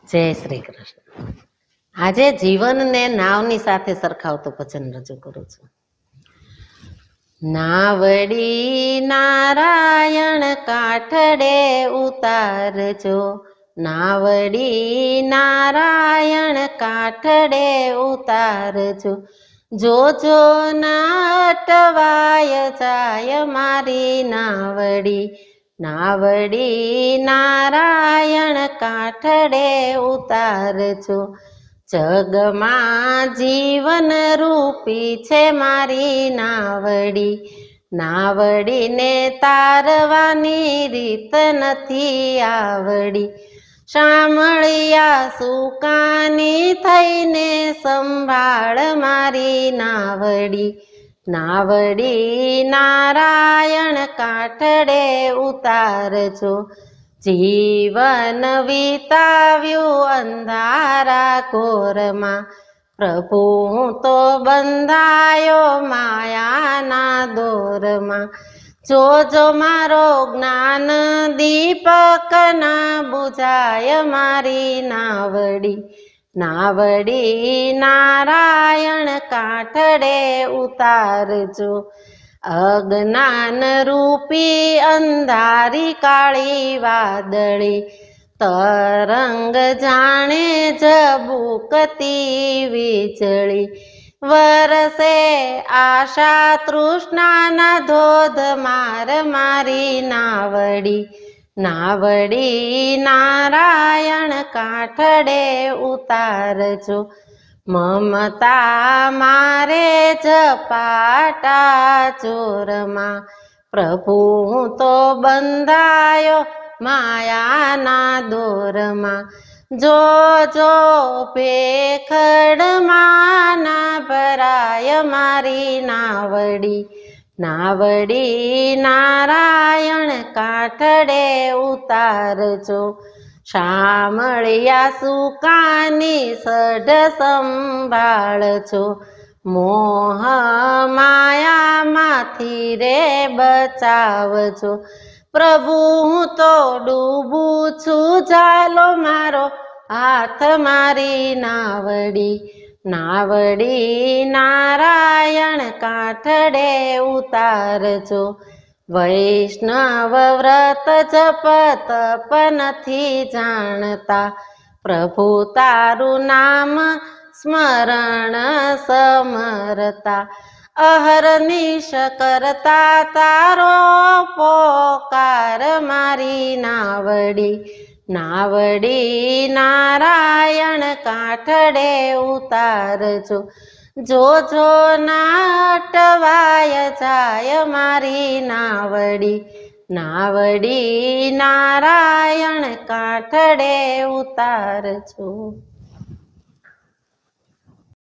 જય શ્રી કૃષ્ણ. આજે જીવનને નાવની સાથે સરખાવતું ભજન રજૂ કરું છું. નાવડી નારાયણ કાંઠડે ઉતારજો, નાવડી નારાયણ કાંઠડે ઉતારજો, જોજો ના અટવાય જાય મારી નાવડી, નાવડી નારાયણ કાંઠડે ઉતારજો. જગમાં જીવન રૂપી છે મારી નાવડી, નાવડીને તારવાની રીત નથી આવડી. શામળિયા સુકાની થઈને સંભાળ મારી નાવડી, નાવડી નારાયણ કાંઠડે ઉતારજો. જીવન વિતાવ્યું અંધારા ઘોરમાં, પ્રભુ હું તો બંધાયો માયાના દોરમાં. જોજો મારો જ્ઞાન દીપક ના બુઝાય મારી નાવડી, નાવડી નારાયણ કાંઠડે ઉતારજો. અજ્ઞાન રૂપી અંધારી કાળી વાદળી, તરંગ જાણે ઝબૂકતી વીજળી. વરસે આશા તૃષ્ણાના ધોધ માર મારી નાવડી, નાવડી નારાયણ કાંઠડે ઉતારજો. મમતા મારે ઝપાટા ચોરમાં, પ્રભુ હું તો બંધાયો માયાના દોરમાં. જોજો ભેખડમાં ના ભરાય મારી નાવડી, નાવડી નારાયણ કાંઠડે ઉતારજો. શામળિયા સુકાની સઢ સંભાળજો, મોહ માયામાંથી રે બચાવજો. પ્રભુ હું તો ડૂબું છું, ઝાલો મારો હાથ મારી નાવડી, નાવડી નારાયણ કાંઠડે ઉતારજો. વૈષ્ણવ વ્રત જપ તપ નથી જાણતા, પ્રભુ તારું નામ સ્મરણ સમરતા. અહર્નિશ કરતા તારો પોકાર મારી નાવડી, નાવડી નારાયણ કાંઠડે ઉતારજો. જોજો ના અટવાય જાય મારી નાવડી, નાવડી નારાયણ કાંઠડે ઉતારજો.